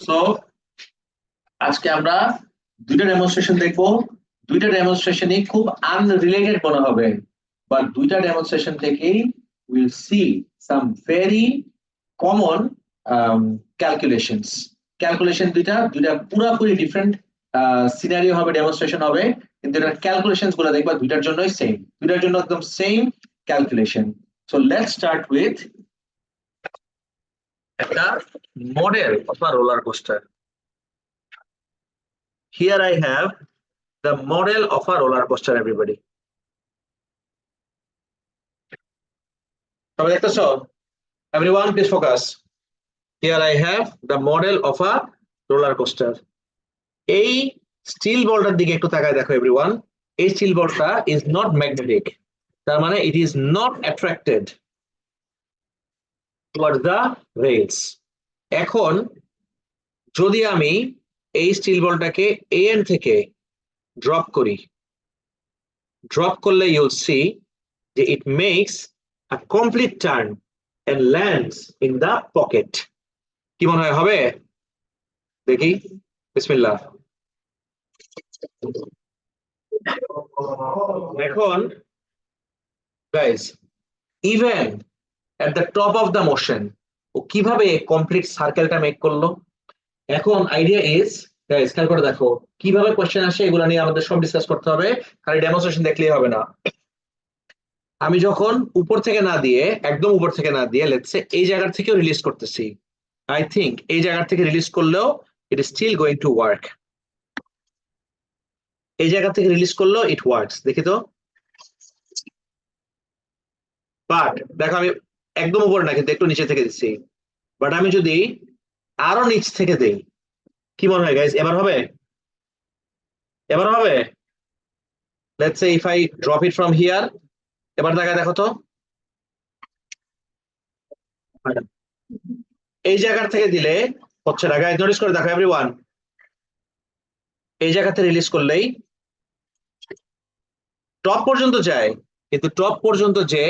So আজকে আমরা দুইটা ডেমনস্ট্রেশন দেখবো। দুইটা ডেমনস্ট্রেশনই খুব আনরিলেটেড মনে হবে, বাট দুইটা ডেমনস্ট্রেশন থেকেই will see some very common calculations. Calculation দুইটা দুইটা পুরোপুরি ডিফারেন্ট সিনারিও হবে, ডেমনস্ট্রেশন হবে, কিন্তু এটার ক্যালকুলেশনস গুলো দেখবা দুইটার জন্যই সেম, দুইটার জন্য একদম same calculation. So let's start with একটা model of a roller coaster. Here I have the model of a roller coaster, everybody. সবাই দেখতেছো? Everyone please focus. Here I have the model of a roller coaster. এই still বলটার দিকে একটু তাকায় দেখো everyone. এই still বলটা is not magnetic, তার মানে it is not attracted towards the rails. এখন যদি আমি এই স্টিল বলটাকে এ এন্ড থেকে ড্রপ করি, ড্রপ করলে you'll see that it makes a complete turn and lands in the pocket. কি মনে হয় হবে? দেখি, বিসমিল্লাহ। এখন guys, even at the top of the motion ও কিভাবে কমপ্লিট সার্কেলটা মেক করলো। এখন আইডিয়া ইজ গাইস, খেয়াল করে দেখো কিভাবে কোশ্চেন আসে, এগুলো নিয়ে আমাদের সব ডিসকাস করতে হবে, খালি ডেমনস্ট্রেশন দেখলেই হবে না। আমি যখন উপর থেকে না দিয়ে, একদম উপর থেকে না দিয়ে, লেটস সে এই জায়গা থেকেও রিলিজ করতেছি, আই থিংক এই জায়গা থেকে রিলিজ করলেও it is still going to work. এই জায়গা থেকে রিলিজ করলেও ইট ওয়ার্কস, দেখি তো। বাট দেখো আমি একদম উপরে না, কিন্তু একটু নিচে থেকে দিচ্ছি। বাট আমি যদি আরো নিচ থেকে দেই, কি মনে হয় গাইস, এবার হবে? এবার হবে? Let's say if I drop it from here, এবার দেখা দেখো তো। এই জায়গা থেকে দিলে হচ্ছে না গাইস, নোটিস করে দেখো এভরিওয়ান। এই জায়গাতে রিলিজ করলেই টপ পর্যন্ত যায়, কিন্তু টপ পর্যন্ত যে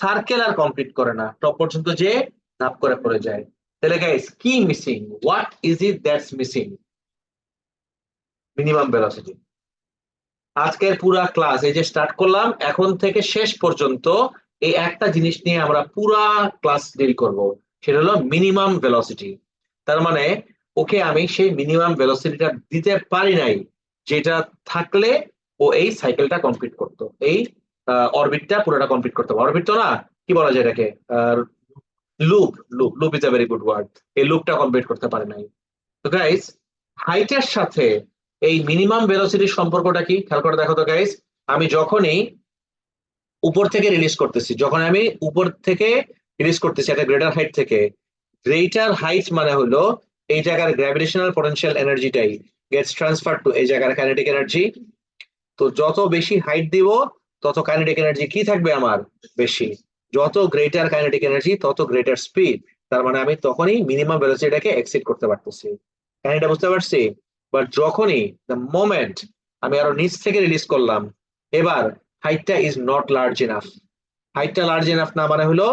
সার্কেল আর কমপ্লিট করে না, টপ পর্যন্ত যে ধাপ করে পড়ে যায়। তাহলে গাইস কি missing? What is it that's missing? Minimum velocity. আজকের পুরা ক্লাস এই যে স্টার্ট করলাম, এখন থেকে শেষ পর্যন্ত এই একটা জিনিস নিয়ে আমরা পুরা ক্লাস ডিল করব, সেটা হলো মিনিমাম ভেলোসিটি। তার মানে ওকে আমি সেই মিনিমাম ভেলোসিটিটা দিতে পারি নাই, যেটা থাকলে ও এই সাইকেলটা কমপ্লিট করতো, এই অরবিটটা পুরোটা কমপ্লিট করতে পারে। অরবিট তো না, কি বলা যায় এটাকে, loop. Loop loop is a very good word. এই লুপটা কমপ্লিট করতে পারে নাই। তো গাইস, হাইটের সাথে এই মিনিমাম ভেলোসিটির সম্পর্কটা কি খেয়াল করে দেখো তো গাইস। আমি যখনই উপর থেকে রিলিজ করতেছি, যখন আমি উপর থেকে রিলিজ করতেছি একটা গ্রেটার হাইট থেকে, গ্রেটার হাইট মানে হলো এই জায়গার গ্র্যাভিটেশনাল পটেনশিয়াল এনার্জিটাই গেটস ট্রান্সফার টু এই জায়গার কাইনেটিক এনার্জি। তো যত বেশি হাইট দিব তত কাইনেটিক এনার্জি কি থাকবে আমার বেশি, যত গ্রেটার কাইনেটিক এনার্জি তত গ্রেটার স্পিড। তার মানে আমি তখনই মিনিমাম ভেলোসিটিটাকে এক্সিড করতে পারতেছি। কাহিনীটা বুঝতে পারছি? বাট যখনই দ্য মোমেন্ট আমি আরো নিচ থেকে রিলিজ করলাম, এবার হাইটটা ইজ নট লার্জ ইনাফ। হাইটটা লার্জ ইনাফ না মানে হলো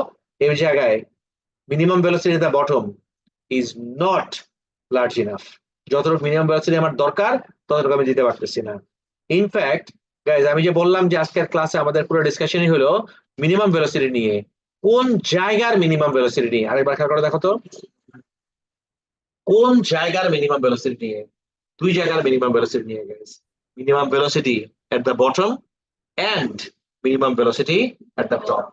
এই জায়গায় minimum velocity the bottom is not large enough. যতটুকু মিনিমাম ভেলোসিটি আমার দরকার ততটুকু আমি দিতে পারতেছি না। ইনফ্যাক্ট গাইজ, আমি যে বললাম যে আজকের ক্লাসে আমাদের পুরো ডিসকাশনই হলো মিনিমাম ভেলোসিটি নিয়ে, কোন জায়গার মিনিমাম ভেলোসিটি নিয়ে আরেকবার খেয়াল করে দেখো তো। কোন জায়গার মিনিমাম ভেলোসিটি নিয়ে? দুই জায়গার মিনিমাম ভেলোসিটি নিয়ে guys. Minimum velocity at the bottom and minimum velocity at the top,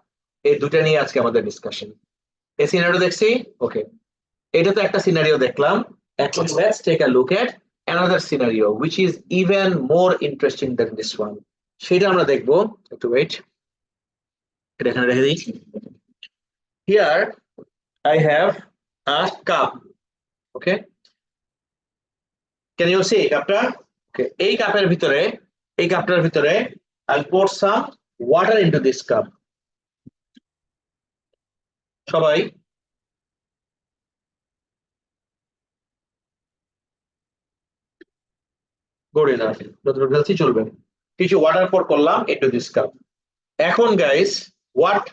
এই দুটো নিয়ে আজকে আমাদের ডিসকাশন। এই সিনারিও দেখছি, ওকে, এটা তো একটা সিনারিও দেখলাম। এখন let's take a look at another scenario which is even more interesting than this one. সেটা আমরা দেখবো, একটু ওয়েট, এটা এখানে রেখে দিই। Here I have a cup, okay, can you see কাপটা? Okay, এই কাপের ভিতরে, এই কাপটার ভিতরে I'll pour some water into this cup. সবাই গড়ে না, যতটুকু ঢেলছি চলবে। কিছু ওয়াটার pour করলাম into this cup. এখন guys, what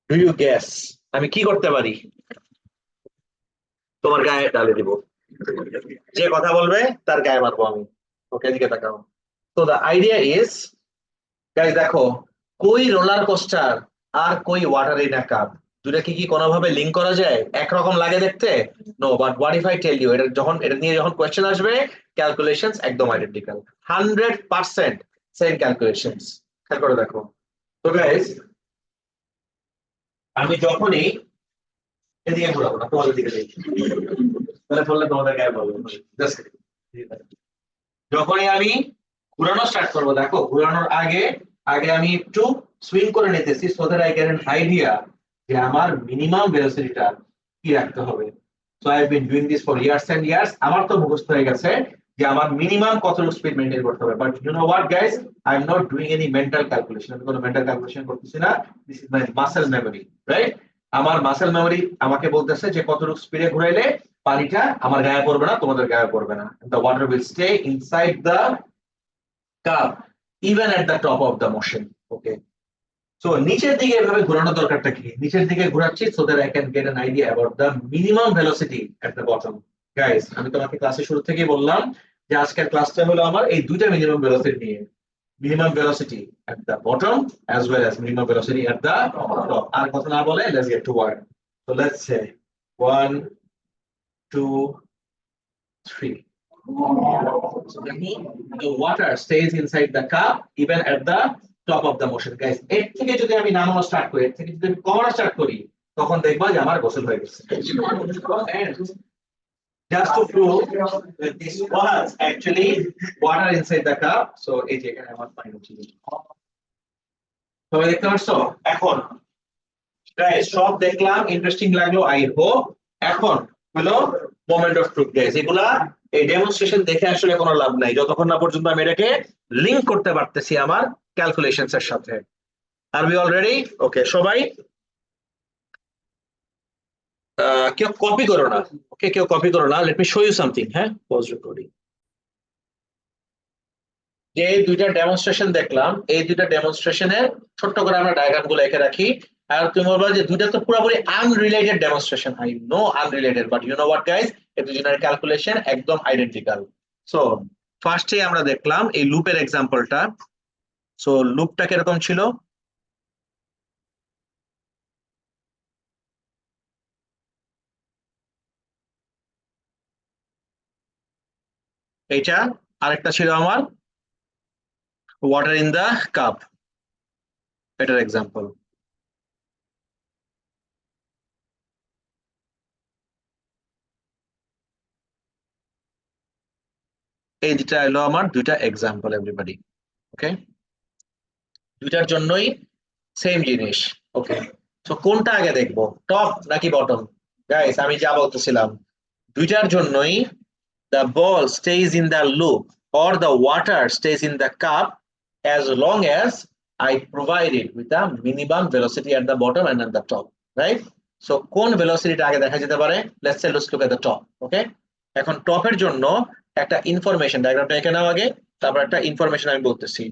do you guess আমি কি করতে পারি? তোমার গায়ে ঢালে দিব। যে কথা বলবে তার গায়ে মারবো আমি। ওকে, এদিকে তাকাও। তো দ্য আইডিয়া ইজ, গাইস দেখো, কই রোলার কোস্টার আর কই ওয়াটার ইন আ কাপ, দুটা কি কি কোনোভাবে লিংক করা যায়? একরকম লাগে দেখতে? No, but what if I tell you, এটা নিয়ে যখন কোয়েশ্চেন আসবে, ক্যালকুলেশনস একদম আইডেন্টিক্যাল, 100% সেম ক্যালকুলেশনস। খেয়াল করে দেখো। তো গাইস, আমি যখনই এদিকে ঘোরাবো না, তোমাদের দিকে দেখি, তাহলে বললে তোমাদের গায়ে বলবো। Just যখনই আমি ঘুরানো স্টার্ট করবো, দেখো ঘুরানোর আগে আগে আমি একটু সুইং করে নিতেছি, so that I get an idea যে আমার মিনিমাম ভেলোসিটিটা কি রাখতে হবে। So I have been doing this for years and years, আমার তো মুখস্থ হয়ে গেছে যে আমার মিনিমাম কতটুকু স্পিড মেইনটেইন করতে হবে। But you know what guys, I am not doing any mental calculation, আমি কোনো মেন্টাল ক্যালকুলেশন করতেছি না। This is my muscle memory, right? আমার মাসেল মেমোরি আমাকে বলতেছে যে কতটুকু স্পিডে ঘুরাইলে পানিটা আমার গায়ে পড়বে না, তোমাদের গায়ে পড়বে না, the water will stay inside the cup even at the top of the motion. Okay, so নিচের দিকে এভাবে ঘোরানোর দরকারটা কি? নিচের দিকে ঘোরাচ্ছি so that I can get an idea about the minimum velocity at the bottom. Guys, আমি তোমাকে ক্লাসের শুরু থেকেই বললাম যে আজকের ক্লাসটা হলো আমার এই দুইটা মিনিমাম ভেলোসিটি নিয়ে, minimum velocity at the bottom as well as minimum velocity at the top. আর কথা না বলে let's get to work. So let's say 1 2 3. So that means the water stays inside the cup even at the top of the motion. Guys, এর থেকে যদি আমি নামানো start করি, এর থেকে যদি আমি কমানো স্টার্ট করি, তখন দেখবা যে আমার গোসল হয়ে গেছে। And just to prove that this was actually water inside the cup, so এই যে এখানে আমার পানি হচ্ছে। সবাই দেখতে পাচ্ছো? এখন গাইস সব দেখলাম, ইন্টারেস্টিং লাগলো আই হোপ। এখন হলো মোমেন্ট অফ ট্রুথ গাইস, এগুলা এই ডেমনস্ট্রেশন দেখে আসলে কোনো লাভ নাই যতক্ষণ না পর্যন্ত আমি এটাকে লিংক করতে পারতেছি আমার ক্যালকুলেশনস এর সাথে। আর উই অলরেডি ওকে? সবাই কেউ কপি করো না, ওকে? কেউ কপি করো না, let me show you something. হ্যাঁ, পজ রেকর্ডিং। যে এই দুইটা ডেমনস্ট্রেশন দেখলাম, এই দুইটা ডেমনস্ট্রেশনের ছোট্ট করে আমরা ডায়াগ্রাম গুলো এঁকে রাখি। আর তুমি বলবা যে দুইটা তো পুরোপুরি unrelated demonstration. I know unrelated, but you know what guys, এই দুজনের ক্যালকুলেশন একদম আইডেন্টিক্যাল। সো ফার্স্টে আমরা দেখলাম এই লুপের এক্সাম্পলটা। সো লুপটা কিরকম ছিল? এইটা। আরেকটা ছিল আমার ওয়াটার ইন দা কাপ, এটার এক্সাম্পল। এই দুটা হলো আমার দুইটা এক্সাম্পল এভরিবডি। ওকে, দুইটার জন্যই সেম জিনিস। ওকে, তো কোনটা আগে দেখবো, টপ নাকি বটম? গাইস আমি যা বলতেছিলাম, দুইটার জন্যই the ball stays in the loop or the water stays in the cup as long as I provide it with a minimum velocity at the bottom and at the top, right? So কোন ভেলোসিটিটা আগে দেখা যেতে পারে? let's look at the top. ওকে, এখন টপের জন্য একটা information, ডায়াগ্রামটা এঁকে নাও আগে, তারপর একটা ইনফরমেশন আমি বলতেছি।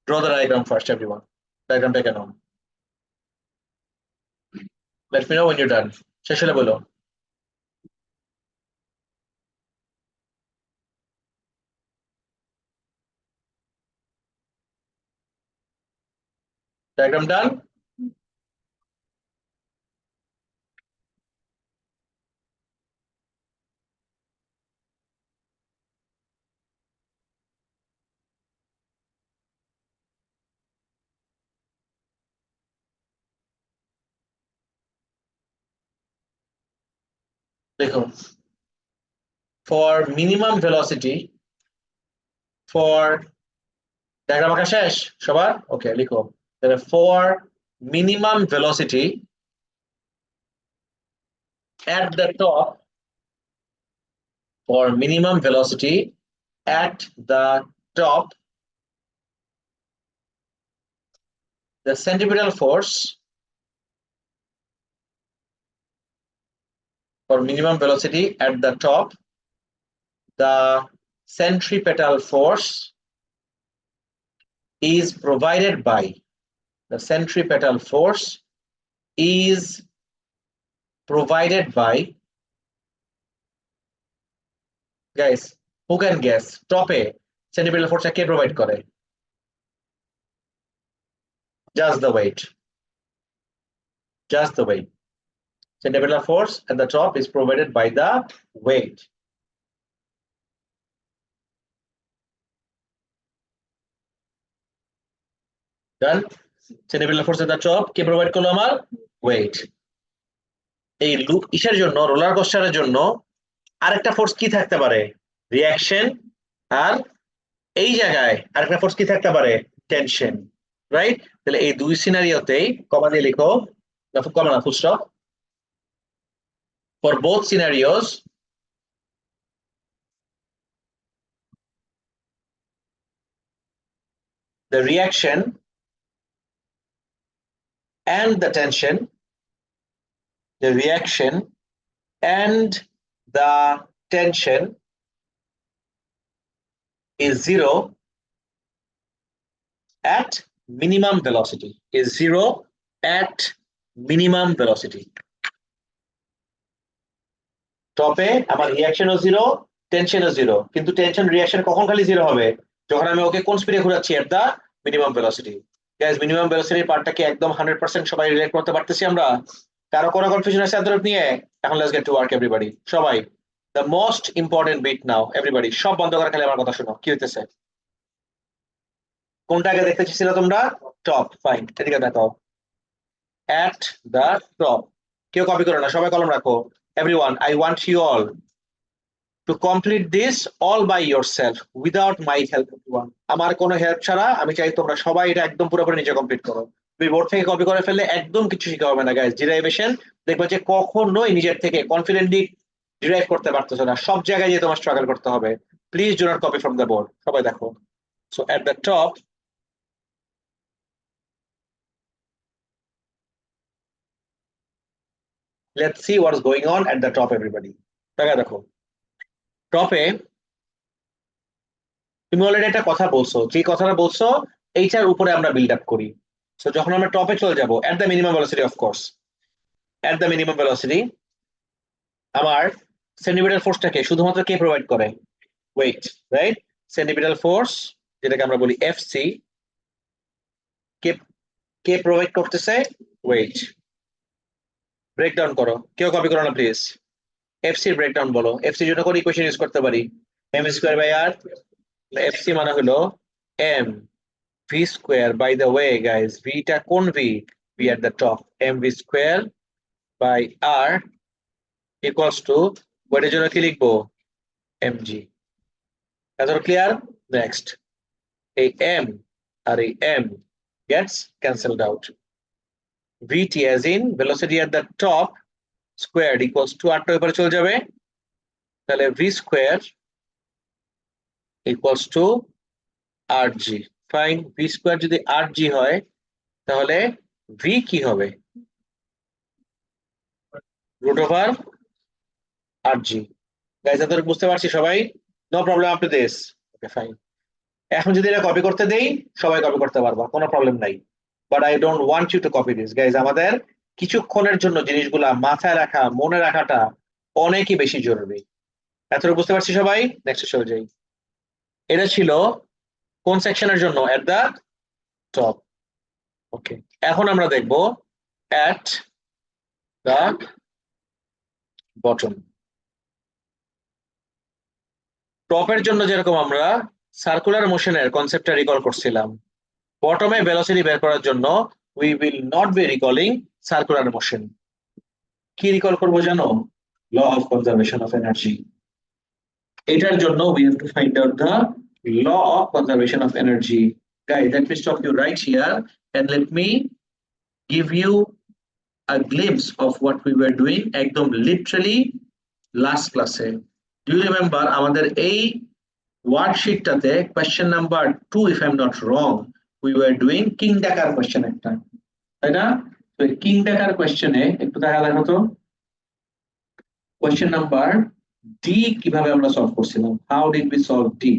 draw the diagram first everyone, ডায়াগ্রামটা এঁকে নাও। let me know when you're done, শেষ হলে বলো। ডায়াগ্রাম ডান? দেখো, for minimum velocity, for diagram আঁকা শেষ সবার? ওকে, লিখো তাহলে for minimum velocity at the top, for minimum velocity at the top, the centripetal force, for minimum velocity at the top, the centripetal force is provided by, the centripetal force is provided by guys, who can guess টপে centripetal ফোর্সটা কে provide করে? Just the weight, just the weight. Centripetal force at the top is provided by the weight. Done. Centripetal force at the top K provide করলো আমার? Wait. এই loop ইসের জন্য, roller কোস্টারের জন্য আরেকটা ফোর্স কি থাকতে পারে? রিঅ্যাকশন। আর এই জায়গায় আরেকটা ফোর্স কি থাকতে পারে? টেনশন। রাইট? তাহলে এই দুই সিনারিওতেই কমা দিয়ে লিখো, কমা না, full stop. For both scenarios, the reaction and the tension, the reaction and the tension is zero at minimum velocity, is zero at minimum velocity. টপে আমার রিঅ্যাকশনও জিরো, টেনশনও জিরো, কিন্তু টেনশন রিঅ্যাকশন কখন খালি জিরো হবে? যখন আমি ওকে কোন স্পিডে ঘোরাচ্ছি? এট দা মিনিমাম ভেলোসিটি। গাইস, মিনিমাম ভেলোসিটির পার্টটা কি একদম 100% সবাই রিলেট করতে পারতেছি আমরা? কারো কোনো কনফিউশন আছে এতটুকু নিয়ে? এখন let's get to work everybody. সবাই, the most important bit now everybody, সব বন্ধ করে খালি আমার কথা শোনো। কি হইতেছে? কোনটা আগে দেখতে চেয়েছিল তোমরা? টপ। ফাইন, এদিকে দেখাও। At the top. কেউ কপি করো না, সবাই কলম রাখো। Everyone, I want you all to complete this all by yourself without my help. আমার কোনো হেল্প ছাড়া আমি চাই তোমরা সবাই এটা একদম পুরোপুরি নিজে কমপ্লিট করো। তুমি বোর্ড থেকে কপি করে ফেললে একদম কিছু শেখা হবে না গাইস। ডিরাইভেশন দেখবে যে কখনোই নিজের থেকে কনফিডেন্টলি ডিরাইভ করতে পারতেছো না, সব জায়গায় যে তোমার স্ট্রাগল করতে হবে। Please do not copy from the board. সবাই দেখো। So at the top, let's see what's going on at the top everybody. দেখো টপে তুমি অলরেডি একটা কথা বলছো, যে কথাটা বলছো এইটার উপরে আমরা বিল্ড আপ করি। সো যখন আমরা টপে চলে যাব, at the minimum velocity, of course at the minimum velocity আমার সেন্টিপিটাল ফোর্সটাকে শুধুমাত্র কে প্রোভাইড করে? ওয়েট। রাইট? সেন্টিপিটাল ফোর্স, যেটাকে আমরা বলি এফসি, কে কে প্রোভাইড করতেছে? ওয়েট। ব্রেকডাউন করো, কেউ কপি করো না প্লিজ। এফসি এর ব্রেকডাউন বলো। এফসি জন্য কোন ইকুয়েশন ইউজ করতে পারি? M square by r. FC মানে হলো m v square. By the way guys, v টা কোন v? v at the top, mv square by r equals to ওইটার জন্য কি লিখবো? mg। এত ক্লিয়ার? নেক্সট, এই m আর এই m gets cancelled out. vt as in velocity at the top squared equals to r টা উপরে চলে যাবে, তাহলে v square equals to rg. Fine, v square যদি rg হয় তাহলে v কি হবে? root over rg। গাইস, এতটুকু বুঝতে পারছি সবাই? No problem up to this? Okay fine. এখন যদি এটা কপি করতে দেই, সবাই কপি করতে পারবা, কোনো প্রবলেম নাই। But I don't want you to copy this guys. আমাদের কিছুক্ষণের জন্য জিনিসগুলা মাথায় রাখা, মনে রাখাটা অনেকই বেশি জরুরি। এতটুকু বুঝতে পারছি সবাই? নেক্সট চলে যাই। এটা ছিল কোন সেকশনের জন্য? এট দা টপ। ওকে, এখন আমরা দেখব এট দা বটম। টপের জন্য যেরকম আমরা সার্কুলার মোশনের কনসেপ্টটা রিকল করছিলাম, বটমে ভেলোসিটি বের করার জন্য we will not be recalling circular motion. কি রিকল করবো জানো? Law of conservation of energy. এটার জন্য we have to find out the law of conservation of energy. Guys, let me stop you right here and let me give you a glimpse of what we were doing একদম literally last ক্লাসে। Do you remember আমাদের এই ওয়ার্কশিটটাতে question number 2 if I'm not wrong, we were doing কিং ডাকার question একটা, তাই না? তো কিং ডাকার কোয়েশ্চেনে একটু দেখা দেখো তো, কোয়েশ্চেন নাম্বার ডি কিভাবে আমরা সলভ করছিলাম। How did we solve D?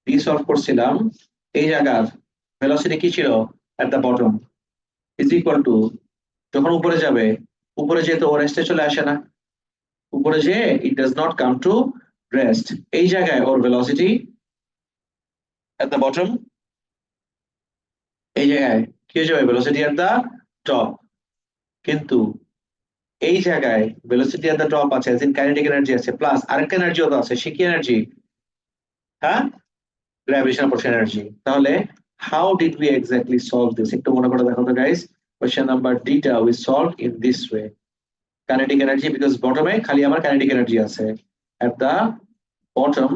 D solve করছিলাম এই জায়গার ভেলোসিটি কি ছিল? এট the bottom is equal two, যখন উপরে যাবে, উপরে যেতে ও রেস্টে চলে আসে না, উপরে যে it does not come to rest, এই জায়গায় ওর ভেলোসিটি at the bottom, এই জায়গায় কি হয়ে যাবে ভেলোসিটি at the top। কিন্তু এই জায়গায় ভেলোসিটি at the top আছে, কাইনেটিক এনার্জি আছে, প্লাস আরেকটা এনার্জিও তো আছে, সে কি এনার্জি? হ্যাঁ, গ্র্যাভিটেশনাল পোটেনশিয়াল এনার্জি। তাহলে how did we exactly solve this? একটু মনে করে দেখো তো গাইস। কোশ্চেন নাম্বার ডিটা we solved in this way. Kinetic energy, because বটমে খালি আমার কাইনেটিক এনার্জি আছে, at the bottom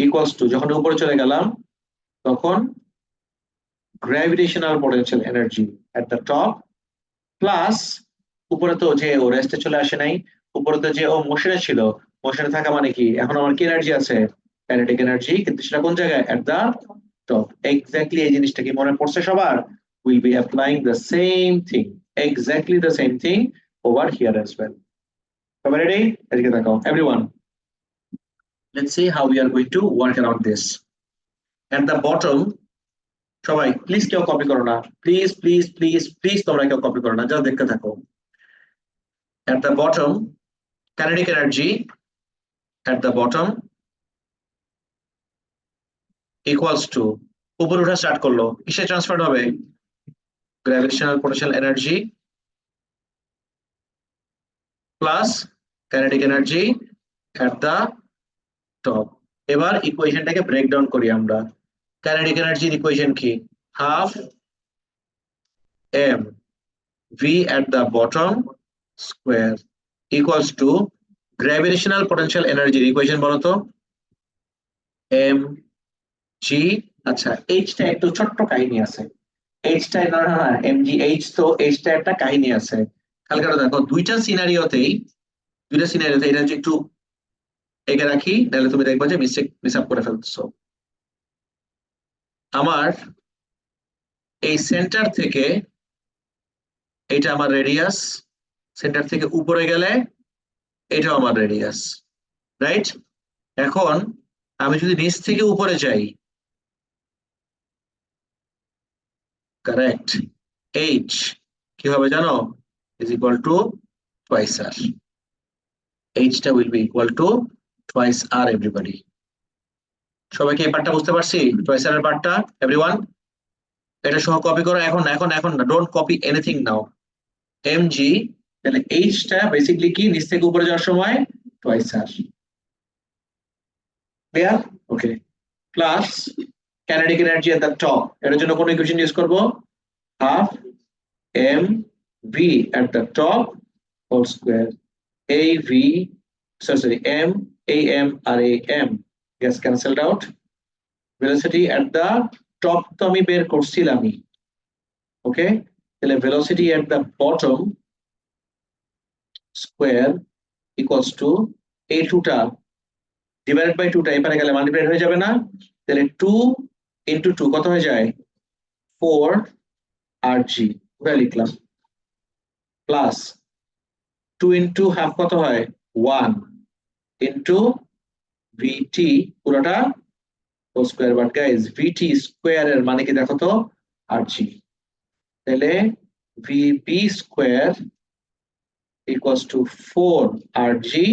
equals to, যখন উপরে চলে গেলাম তখন gravitational potential energy at the top plus উপরে তো যে ও রেস্টে চলে আসে নাই, উপরে তো যে ও মোশনে ছিল, মোশনে থাকা মানে কি এখন আমার কি এনার্জি আছে? কাইনেটিক এনার্জি, কিন্তু সেটা কোন জায়গায়? at the top। এক্স্যাক্টলি এই জিনিসটা কি মনে পড়ছে সবার? Will be applying the same thing, exactly the same thing over here as well. সবাই রেডি? এদিকে তাকাও everyone, let's see how we are going to work around this. at the bottom, সবাই প্লিজ কেউ কপি করো না, please please please please তোমরা কেউ copy করো না, যা দেখতে থাকো। at the bottom kinetic energy at the bottom equals to, উপরে উঠা স্টার্ট করলো, কিসে ট্রান্সফার হবে? Gravitational potential energy plus kinetic energy at the top। এবার ইকুয়েশনটাকে ব্রেক ডাউন করি আমরা। কাইনেটিক এনার্জির ইকুয়েশন কি? Half m v at the bottom square equals to gravitational potential এনার্জির ইকুয়েশন বলো তো? m g, আচ্ছা এইচটা একটু ছোট্ট কাহিনী আছে, এইচটা না না না এম জি এইচ, তো এইচটা একটা কাহিনী আছে। খেয়াল করে দেখো দুইটা সিনারিওতে এটা একটু এঁকে রাখি, তাহলে তুমি দেখবা যে মিস আপ করে ফেলছো। আমার এই সেন্টার থেকে, এটা আমার রেডিয়াস, সেন্টার থেকে উপরে গেলে এটাও আমার রেডিয়াস, রাইট? এখন আমি যদি নিচ থেকে উপরে যাই, কারেক্ট, এইচ কি হবে জানো? Is equal to twice R, এইচটা will be equal to twice R everybody. সবাইকে এই পার্টটা বুঝতে পারছি? টুয়াইস আর এর পার্টটা এভরিওয়ান, এটা সহ কপি করো এখন এখন এখন না, don't copy anything now. M g, তাহলে এইচটা বেসিক্যালি কি নিচ থেকে উপরে যাওয়ার সময় twice r, clear? Okay, plus kinetic energy at the top, এটার জন্য কোন ইকুয়েশন ইউজ করব? Half m v at the top whole square, এ ভি, সরি এম, এ এম আর এ m gets cancelled out. Velocity at the top তো আমি বের করছিলামই, ওকে, তাহলে velocity at the bottom square equals two এই টুটা ডিভাইডেড বাই টুটা এখানে গেলে মাল্টিপ্লাই হয়ে যাবে না? তাহলে 2 ইনটু 2 কত হয়ে যায়? 4 আর জি, ওটা লিখলাম, প্লাস 2 ইনটু হাফ কত হয়? 1 ইনটু ভিটি পুরোটা whole square, but guys v t square এর মানে কি দেখো তো? আর জি, তাহলে v b square equals to 4 r g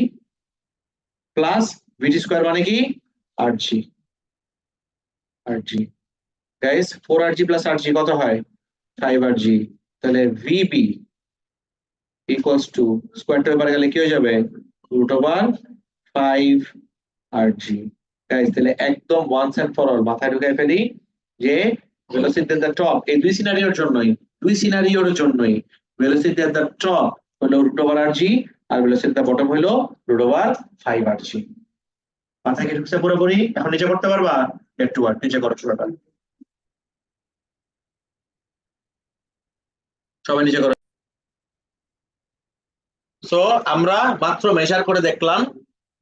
plus v t square মানে কি? আর জি, আর জি গাইস 4 আর জি প্লাস আর জি কত হয়? 5 আর জি। তাহলে ভিবি ইকুয়ালস টু স্কয়ারটা এর গেলে কি হয়ে যাবে? রুট ওভার 5 আর জি। গাইস তাহলে একদম ওয়ান্স এন্ড ফর অল মাথায় ঢুকাই ফেলি যে ভেলোসিটি এট দ্য টপ এই দুই সিনারিওর জন্যই ভেলোসিটি এট দ্য টপ হলো রুট ওভার আর জি, আর ভেলোসিটি এট দ্য বটম হলো রুট ওভার 5 আর জি। মাথায় কি ঢুকছে পুরোপুরি? এখন নিচে করতে পারবা? একটু আর নিচে করো পুরোটা, সবাই নিচে করো। সো আমরা মাত্র মেজার করে দেখলাম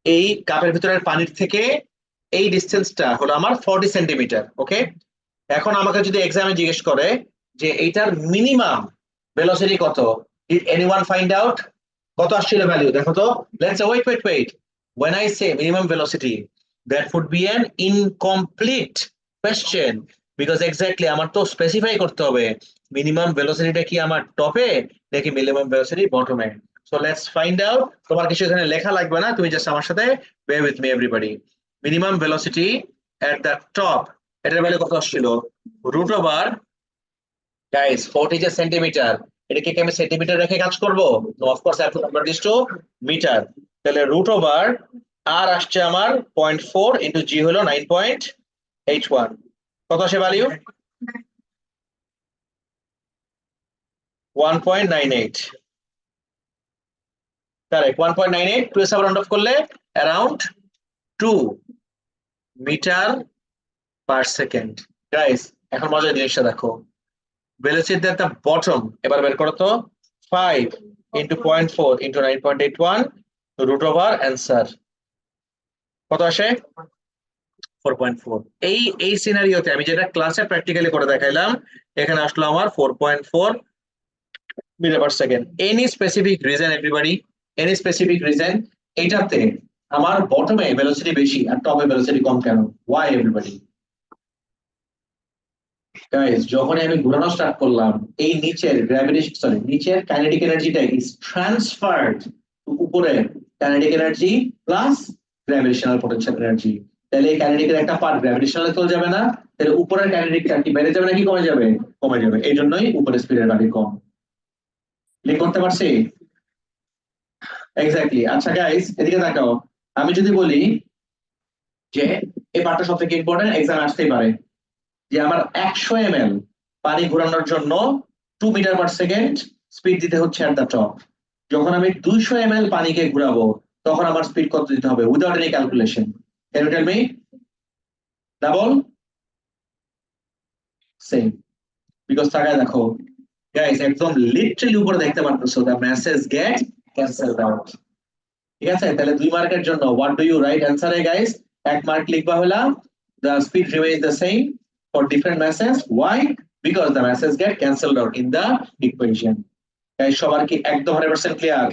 এই কাপের ভিতরের পানির থেকে এই ডিসটেন্সটা হলো আমার 40 সেন্টিমিটার, ওকে। এখন আমাকে যদি এক্সামে জিজ্ঞেস করে যে এইটার মিনিমাম ভেলোসিটি কত, ডিড এনিওয়ান ফাইন্ড আউট? কত আসছিল ভ্যালু দেখো তো? Let's wait when I say minimum velocity, that would be an incomplete question, because exactly আমার তো স্পেসিফাই করতে হবে মিনিমাম ভেলোসিটিটা কি আমার টপে নাকি মিনিমাম ভেলোসিটি বটমে। So let's find out. তোমার কিছু এখানে লেখা লাগবে না, তুমি জাস্ট আমার সাথে bear with me everybody. Minimum velocity at the top, এটার ভ্যালু কত আসছিল? রুট ওভার, গাইস 40 যে সেন্টিমিটার, এটাকে কি আমি সেন্টিমিটার রেখে কাজ করব? No, of course I have to convert this to metre. তাহলে রুট ওভার আর আসছে আমার 0.4 ইনটু জি হলো 9.81, কত আসে ভ্যালু? 1.98, কারেক্ট 1.98, 2 এর রাউন্ড অফ করলে around 2 metre per second. Guys এখন মজার জিনিসটা দেখো, velocity at the bottom এবার বের করো তো, 5 into 0.4 into 9.81 root over answer কত আসে? 4.4। এই সিনারিওতে আমি যেটা ক্লাসে প্র্যাকটিক্যালি করে দেখাইলাম, এখানে আসলো আমার 4.4 metre per second. Any specific reason everybody? Any specific reason এটাতে আমার বটমে ভেলোসিটি বেশি আর টপে ভেলোসিটি কম কেন? Y everybody? গাইস যখনই আমি ঘোরানো স্টার্ট করলাম, এই নিচের গ্র্যাভিটেশন, সরি নিচের কাইনেটিক এনার্জিটা ইজ ট্রান্সফারড উপরে kinetic energy plus gravitational potential energy. তাহলে এই কাইনেটিকের একটা পার্ট গ্র্যাভিটেশনালে চলে যাবে না, তাহলে উপরের কাইনেটিকটা কি বেড়ে যাবে নাকি কমে যাবে? কমে যাবে, এই জন্যই উপরের স্পিডের গাড়ি কম। ক্লিক করতে পারছি? এক্স্যাক্টলি। আচ্ছা গাইস এদিকে তাকাও, আমি যদি বলি যে এই পার্টটা সবথেকে ইম্পর্টেন্ট, এক্সাম আসতেই পারে, যে আমার 100 ml পানি ঘোরানোর জন্য 2 মিটার পার সেকেন্ড স্পিড দিতে হচ্ছে এট দ্য টপ। যখন আমি 200 ml পানিকে ঘোরাবো তখন আমার স্পিড কত দিতে হবে without any calculation? Can you tell me? Double? Same. Because তাকায় দেখো গাইস, একদম লিটারালি উপরে দেখতে পারতেছো the message get cancelled out. ঠিক আছে, তাহলে 2 মার্কের জন্য হোয়াট ডু ইউ রাইট অ্যানসারে গাইস? 1 মার্ক লিখবা হলো the speed remains the same for different masses. Why? Because the masses get cancelled out in the equation. Guys সবার কি একদম 100% ক্লিয়ার?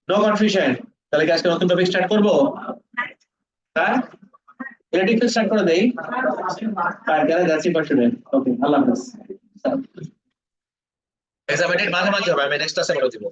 No confusion? তাহলে কি আজকে নতুন টপিক স্টার্ট করব? হ্যাঁ, ইলেকট্রিক ফিল্ড স্টার্ট করে দেই। আর গেলে দ্যাটস ইট ফর টুডে। ওকে, আল্লাহ হাফেজ। এক্সামিনেট মাঝে মাঝে হবে, আমি নেক্সট ক্লাসে বলে দিব।